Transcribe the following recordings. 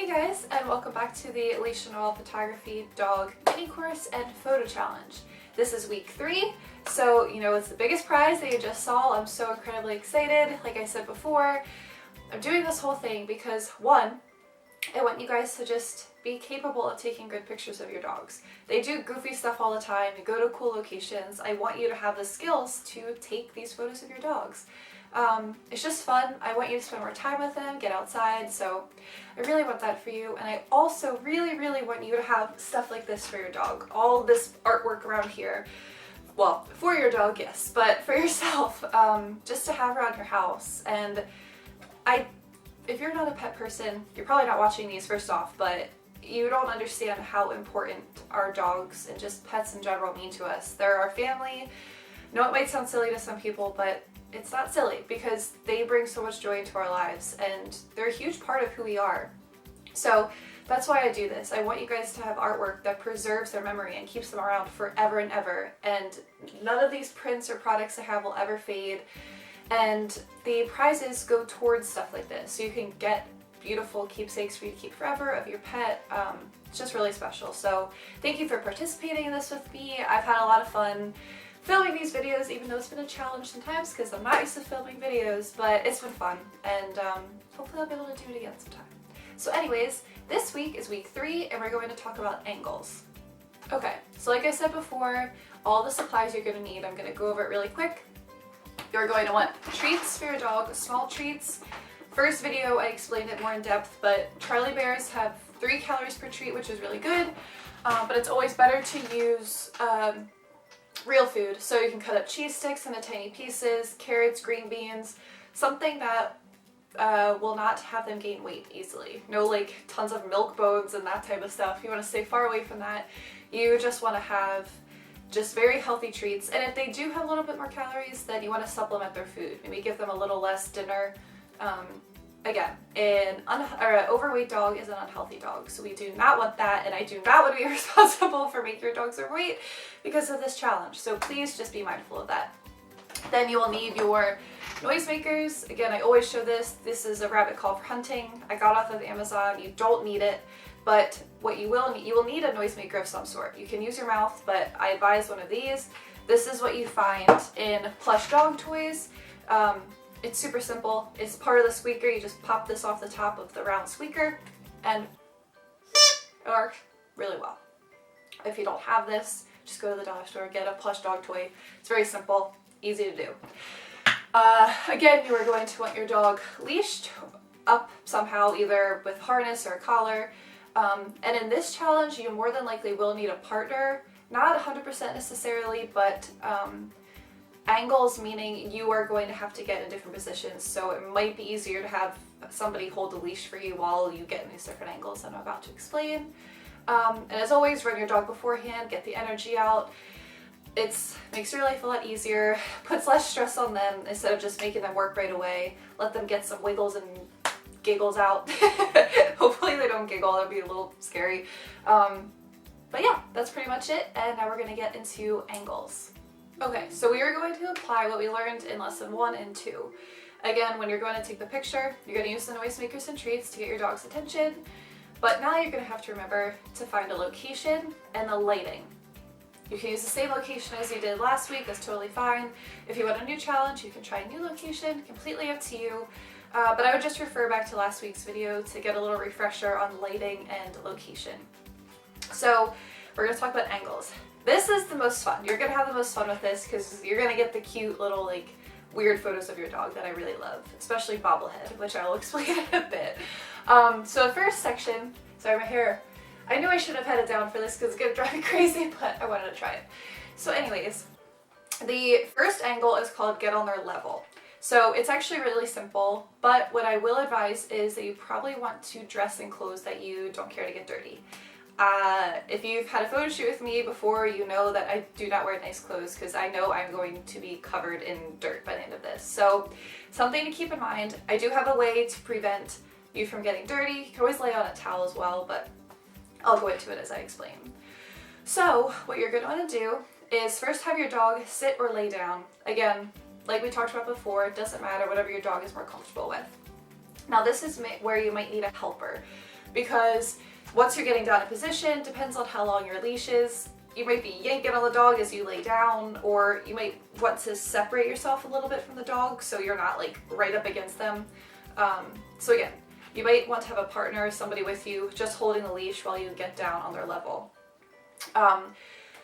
Hey guys, and welcome back to the Alicia Noel Photography Dog Mini Course and Photo Challenge. This is week 3, so it's the biggest prize that you just saw. I'm so incredibly excited. Like I said before, I'm doing this whole thing because one, I want you guys to just be capable of taking good pictures of your dogs. They do goofy stuff all the time, you go to cool locations. I want you to have the skills to take these photos of your dogs. It's just fun. I want you to spend more time with them, get outside, so I really want that for you. And I also really want you to have stuff like this for your dog. All this artwork around here. Well, for your dog, yes, but for yourself, just to have around your house. And if you're not a pet person, you're probably not watching these first off, but you don't understand how important our dogs and just pets in general mean to us. They're our family. I know it might sound silly to some people, but it's not silly because they bring so much joy into our lives and they're a huge part of who we are. So that's why I do this. I want you guys to have artwork that preserves their memory and keeps them around forever and ever. And none of these prints or products I have will ever fade. And the prizes go towards stuff like this. So you can get beautiful keepsakes for you to keep forever of your pet. It's just really special. So thank you for participating in this with me. I've had a lot of fun filming these videos, even though it's been a challenge sometimes because I'm not used to filming videos, but it's been fun, and hopefully I'll be able to do it again sometime. So anyways, this week is week 3 and we're going to talk about angles. Okay, so like I said before, all the supplies you're going to need, I'm going to go over it really quick. You're going to want treats for your dog, small treats. First video I explained it more in depth, but Charlie Bears have 3 calories per treat, which is really good, but it's always better to use real food. So you can cut up cheese sticks into tiny pieces, carrots, green beans, something that will not have them gain weight easily. No like tons of milk bones and that type of stuff. You want to stay far away from that. You just want to have just very healthy treats. And if they do have a little bit more calories, then you want to supplement their food. Maybe give them a little less dinner. Again, an overweight dog is an unhealthy dog, so we do not want that, and I do not want to be responsible for making your dogs overweight because of this challenge, so please just be mindful of that. Then you will need your noisemakers. Again, I always show this. This is a rabbit call for hunting. I got off of Amazon. You don't need it, but what you will need a noisemaker of some sort. You can use your mouth, but I advise one of these. This is what you find in plush dog toys. It's super simple. It's part of the squeaker. You just pop this off the top of the round squeaker and it works really well. If you don't have this, just go to the dollar store, get a plush dog toy. It's very simple, easy to do. Again, you are going to want your dog leashed up somehow, either with harness or a collar. And in this challenge, you more than likely will need a partner. Not 100% necessarily, but angles, meaning you are going to have to get in different positions, so it might be easier to have somebody hold the leash for you while you get in these different angles that I'm about to explain. And as always, run your dog beforehand, get the energy out. It makes your life a lot easier, puts less stress on them instead of just making them work right away. Let them get some wiggles and giggles out. Hopefully they don't giggle, that'd be a little scary. But yeah, that's pretty much it, and now we're going to get into angles. Okay, so we are going to apply what we learned in lesson 1 and 2. Again, when you're going to take the picture, you're going to use the noisemakers and treats to get your dog's attention, but now you're going to have to remember to find a location and the lighting. You can use the same location as you did last week, that's totally fine. If you want a new challenge, you can try a new location, completely up to you. But I would just refer back to last week's video to get a little refresher on lighting and location. So we're going to talk about angles. This is the most fun. You're going to have the most fun with this because you're going to get the cute little like weird photos of your dog that I really love, especially Bobblehead, which I will explain in a bit. So the first section, sorry my hair, I knew I should have had it down for this because it's going to drive me crazy, but I wanted to try it. So anyways, the first angle is called get on their level. So it's actually really simple, but what I will advise is that you probably want to dress in clothes that you don't care to get dirty. If you've had a photo shoot with me before, you know that I do not wear nice clothes because I know I'm going to be covered in dirt by the end of this. So something to keep in mind. I do have a way to prevent you from getting dirty. You can always lay on a towel as well, but I'll go into it as I explain. So what you're going to want to do is first have your dog sit or lay down. Again, like we talked about before, it doesn't matter, whatever your dog is more comfortable with. Now this is where you might need a helper. because once you're getting down in position, depends on how long your leash is, you might be yanking on the dog as you lay down, or you might want to separate yourself a little bit from the dog so you're not like right up against them. So again, you might want to have a partner, somebody with you, just holding the leash while you get down on their level.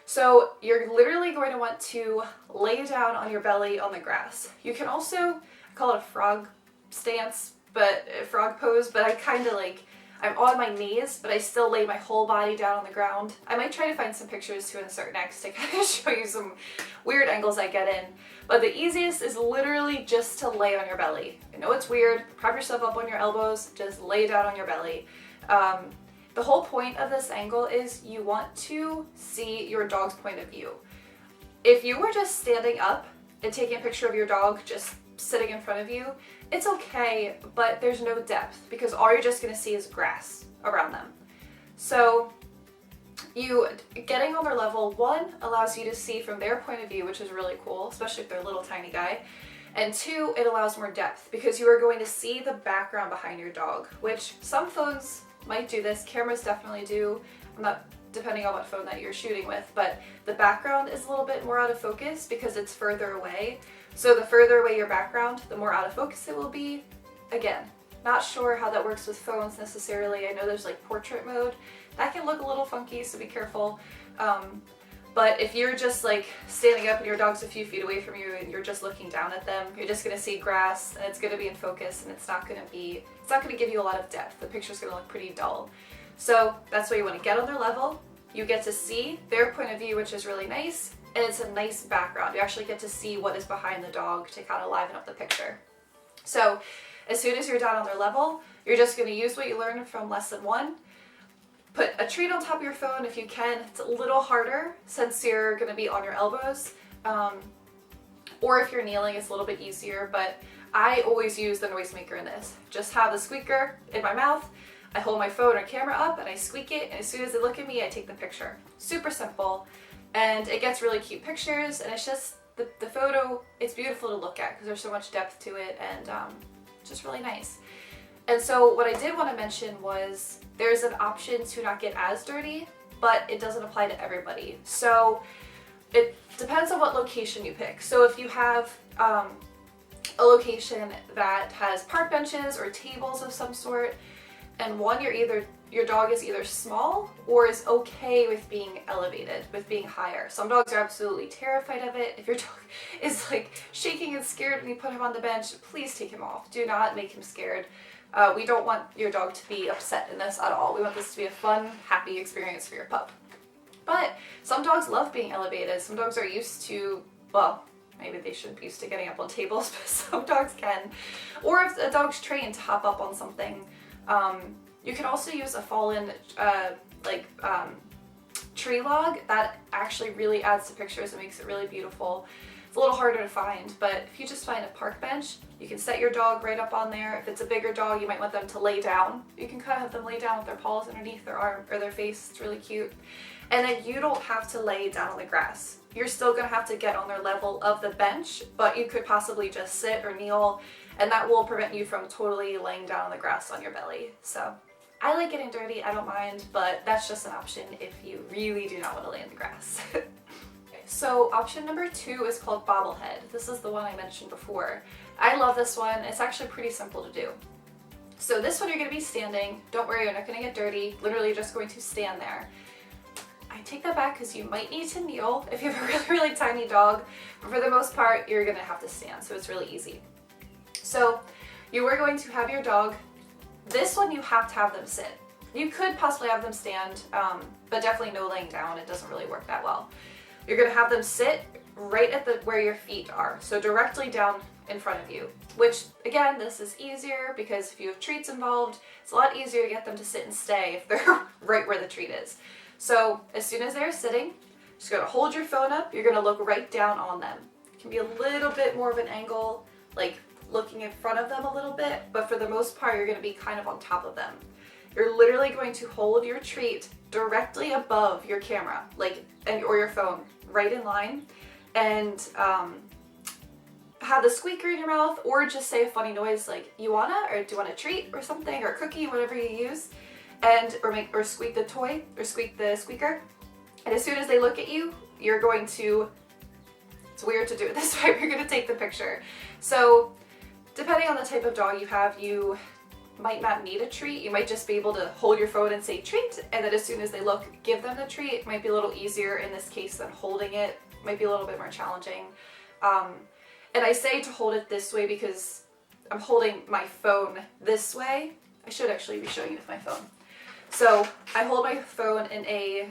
So you're literally going to want to lay down on your belly on the grass. You can also, I call it a frog stance, but a frog pose, but I kind of like, I'm on my knees, but I still lay my whole body down on the ground. I might try to find some pictures to insert next to kind of show you some weird angles I get in. But the easiest is literally just to lay on your belly. I know it's weird, prop yourself up on your elbows, just lay down on your belly. The whole point of this angle is you want to see your dog's point of view. If you were just standing up and taking a picture of your dog just sitting in front of you, it's okay, but there's no depth because all you're just going to see is grass around them. So you getting on their level, one, allows you to see from their point of view, which is really cool, especially if they're a little tiny guy. And two, it allows more depth because you are going to see the background behind your dog, which some phones might do this, cameras definitely do. I'm not, depending on what phone that you're shooting with, but the background is a little bit more out of focus because it's further away. So the further away your background, the more out of focus it will be. Again, not sure how that works with phones necessarily. I know there's like portrait mode. That can look a little funky, so be careful. But if you're just like standing up and your dog's a few feet away from you and you're just looking down at them, you're just gonna see grass and it's gonna be in focus and it's not gonna give you a lot of depth. The picture's gonna look pretty dull. So that's why you wanna get on their level. You get to see their point of view, which is really nice. And it's a nice background. You actually get to see what is behind the dog to kind of liven up the picture. So as soon as you're down on their level, you're just going to use what you learned from lesson 1. Put a treat on top of your phone if you can. It's a little harder since you're going to be on your elbows. Or if you're kneeling, it's a little bit easier, but I always use the noisemaker in this. Just have the squeaker in my mouth. I hold my phone or camera up and I squeak it, and as soon as they look at me, I take the picture. Super simple. And it gets really cute pictures, and it's just, the photo, it's beautiful to look at because there's so much depth to it, and just really nice. And so what I did want to mention was there's an option to not get as dirty, but it doesn't apply to everybody. So it depends on what location you pick. So if you have a location that has park benches or tables of some sort, and one, your dog is either small or is okay with being elevated, with being higher. Some dogs are absolutely terrified of it. If your dog is like shaking and scared when you put him on the bench, please take him off. Do not make him scared. We don't want your dog to be upset in this at all. We want this to be a fun, happy experience for your pup. But some dogs love being elevated. Some dogs are used to, well, maybe they shouldn't be used to getting up on tables, but some dogs can. Or if a dog's trained to hop up on something, you can also use a fallen tree log. That actually really adds to pictures and makes it really beautiful. It's a little harder to find, but if you just find a park bench, you can set your dog right up on there. If it's a bigger dog, you might want them to lay down. You can kind of have them lay down with their paws underneath their arm or their face. It's really cute. And then you don't have to lay down on the grass. You're still gonna have to get on their level of the bench, but you could possibly just sit or kneel, and that will prevent you from totally laying down on the grass on your belly. So I like getting dirty, I don't mind, but that's just an option if you really do not want to lay in the grass. So option number 2 is called bobblehead. This is the one I mentioned before. I love this one. It's actually pretty simple to do. So this one you're going to be standing. Don't worry, you're not going to get dirty. Literally just going to stand there. I take that back because you might need to kneel if you have a really, really tiny dog, but for the most part, you're going to have to stand, so it's really easy. So you are going to have your dog. This one you have to have them sit. You could possibly have them stand, but definitely no laying down. It doesn't really work that well. You're going to have them sit right at where your feet are, so directly down in front of you, which again, this is easier because if you have treats involved, it's a lot easier to get them to sit and stay if they're right where the treat is. So as soon as they're sitting, just going to hold your phone up. You're going to look right down on them. It can be a little bit more of an angle, like looking in front of them a little bit, but for the most part, you're going to be kind of on top of them. You're literally going to hold your treat directly above your camera, or your phone, right in line, and have the squeaker in your mouth, or just say a funny noise like, you wanna, or do you want a treat or something, or a cookie, whatever you use, and or squeak the toy or squeak the squeaker. And as soon as they look at you, you're going to, it's weird to do it this way, but you're going to take the picture. So depending on the type of dog you have, you might not need a treat. You might just be able to hold your phone and say treat, and then as soon as they look, give them the treat. It might be a little easier in this case than holding it. Might be a little bit more challenging. And I say to hold it this way because I'm holding my phone this way. I should actually be showing you with my phone. So I hold my phone in a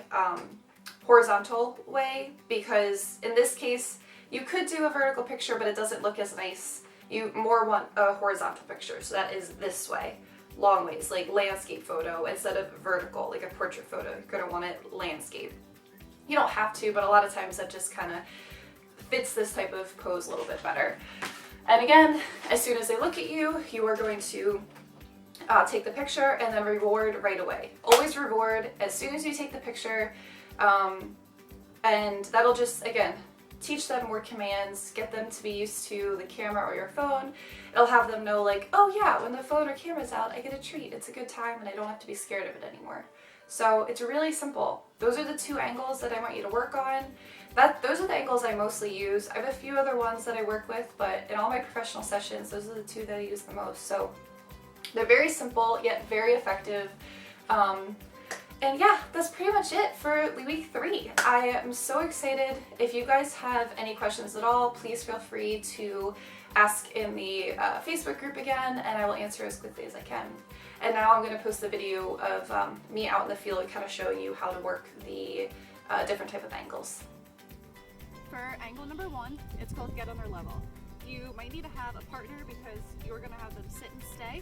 horizontal way because in this case, you could do a vertical picture, but it doesn't look as nice. You more want a horizontal picture, so that is this way, long ways, like landscape photo instead of vertical, like a portrait photo. You're gonna want it landscape. You don't have to, but a lot of times that just kind of fits this type of pose a little bit better. And again, as soon as they look at you, you are going to take the picture and then reward right away. Always reward as soon as you take the picture, and that'll just, again, teach them more commands, get them to be used to the camera or your phone. It'll have them know like, oh yeah, when the phone or camera's out, I get a treat. It's a good time and I don't have to be scared of it anymore. So it's really simple. Those are the two angles that I want you to work on. Those are the angles I mostly use. I have a few other ones that I work with, but in all my professional sessions, those are the two that I use the most. So they're very simple, yet very effective. And yeah, that's pretty much it for week 3. I am so excited. If you guys have any questions at all, please feel free to ask in the Facebook group again, and I will answer as quickly as I can. And now I'm going to post the video of me out in the field kind of showing you how to work the different type of angles. For angle number 1, it's called get on their level. You might need to have a partner because you're going to have them sit and stay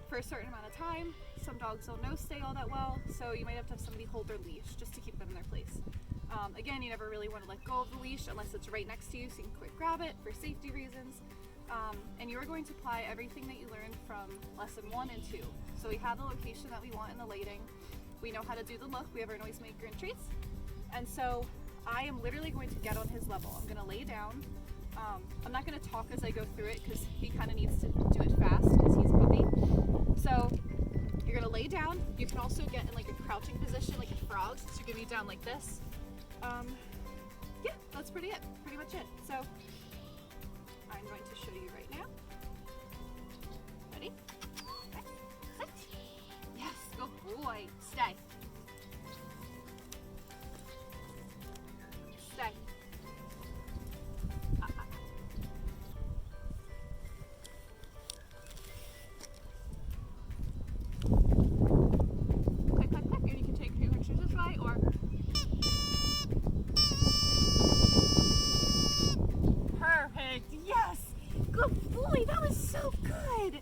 for a certain amount of time. Some dogs don't know stay all that well, so you might have to have somebody hold their leash just to keep them in their place. Again, you never really want to let go of the leash unless it's right next to you so you can quick grab it for safety reasons. And you're going to apply everything that you learned from lesson 1 and 2. So we have the location that we want in the lighting. We know how to do the look. We have our noisemaker and treats. And so I am literally going to get on his level. I'm going to lay down. I'm not going to talk as I go through it because he kind of needs to do it fast because he's a puppy. So you're going to lay down. You can also get in like a crouching position like a frog. So you're going to be down like this. Yeah, that's pretty much it. So I'm going to show you right now. Ready? Okay. Sit. Yes, good boy. Stay. Stay. Click, click, click, and you can take 2 pictures this way, or perfect. Yes. Good boy. That was so good.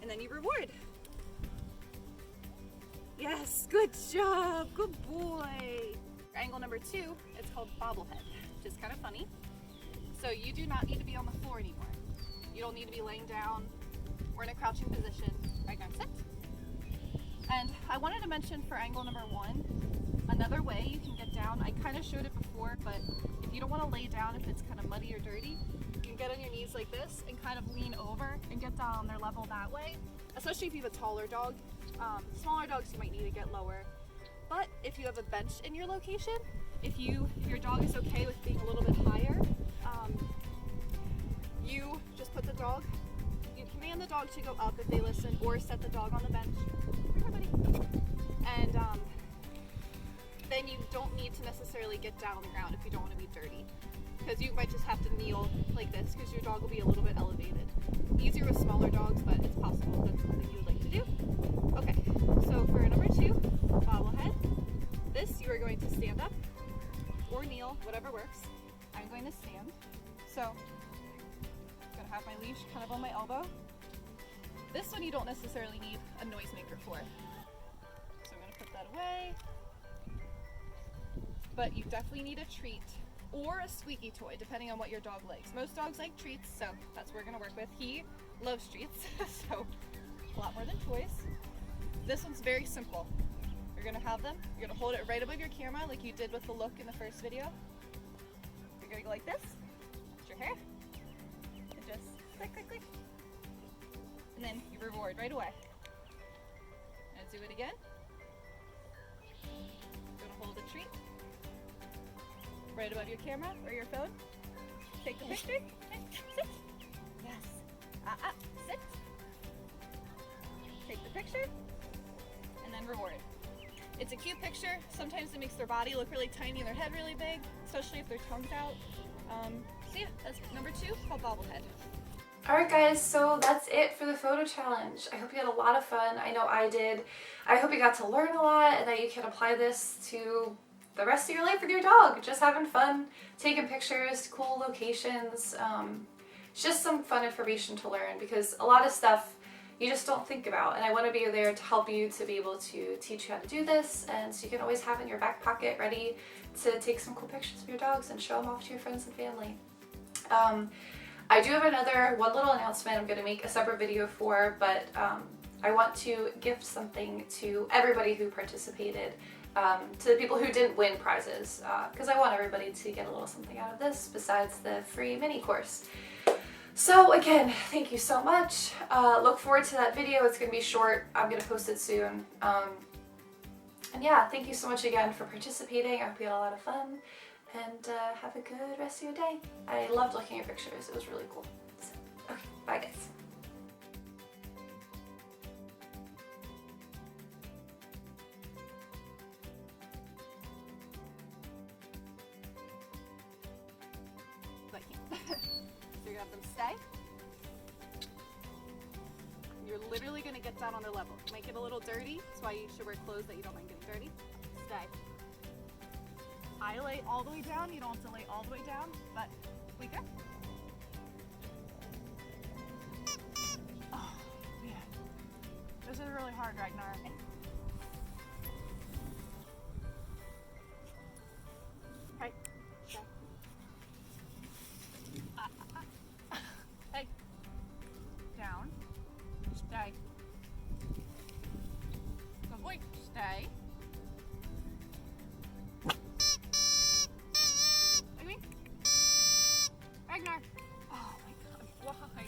And then you reward. Yes. Good job. Good boy. Angle number 2, it's called bobblehead, which is kind of funny. So you do not need to be on the floor anymore. You don't need to be laying down or in a crouching position. Right now, sit. And I wanted to mention for angle number 1, another way you can get down. I kind of showed it before, but if you don't want to lay down if it's kind of muddy or dirty, you can get on your knees like this and kind of lean over and get down on their level that way, especially if you have a taller dog. Smaller dogs you might need to get lower. But if you have a bench in your location, if your dog is okay with being a little bit higher, you just put the dog, you command the dog to go up if they listen, or set the dog on the bench. Here, buddy. And then you don't need to necessarily get down on the ground if you don't want to be dirty, because you might just have to kneel like this because your dog will be a little bit elevated. Easier with smaller dogs, but it's possible that's something you would like to do. Okay, so for number 2, bobblehead, this you are going to stand up or kneel, whatever works. I'm going to stand. So I'm going to have my leash kind of on my elbow. This one you don't necessarily need a noisemaker for. So I'm going to put that away. But you definitely need a treat or a squeaky toy, depending on what your dog likes. Most dogs like treats, so that's what we're going to work with. He loves treats, so a lot more than toys. This one's very simple. You're going to have them, you're going to hold it right above your camera like you did with the look in the first video. You're going to go like this, put your hair, and just click, click, click. And then you reward right away. And do it again. Gonna hold a treat right above your camera or your phone. Take the picture. Sit. Yes. Sit. Take the picture. And then reward. It's a cute picture. Sometimes it makes their body look really tiny and their head really big, especially if their tongue's out. So yeah, that's number 2, called bobblehead. Alright guys, so that's it for the photo challenge. I hope you had a lot of fun. I know I did. I hope you got to learn a lot and that you can apply this to the rest of your life with your dog. Just having fun, taking pictures, cool locations. It's just some fun information to learn because a lot of stuff you just don't think about, and I want to be there to help you to be able to teach you how to do this, and so you can always have it in your back pocket ready to take some cool pictures of your dogs and show them off to your friends and family. I do have one little announcement I'm going to make a separate video for, but I want to gift something to everybody who participated, to the people who didn't win prizes, because I want everybody to get a little something out of this besides the free mini course. So again, thank you so much. Look forward to that video. It's going to be short. I'm going to post it soon. And yeah, thank you so much again for participating. I hope you had a lot of fun. And have a good rest of your day. I loved looking at pictures. It was really cool. So, okay, bye guys. So you're gonna have them stay. You're literally gonna get down on their level. Make it a little dirty. That's why you should wear clothes that you don't mind getting dirty. Stay. I lay all the way down. You don't have to lay all the way down, but we good? Oh, man. This is really hard, Ragnar. Right. Stay. Hey. Down. Stay. Good boy. Stay. Ragnar! Oh my god, why?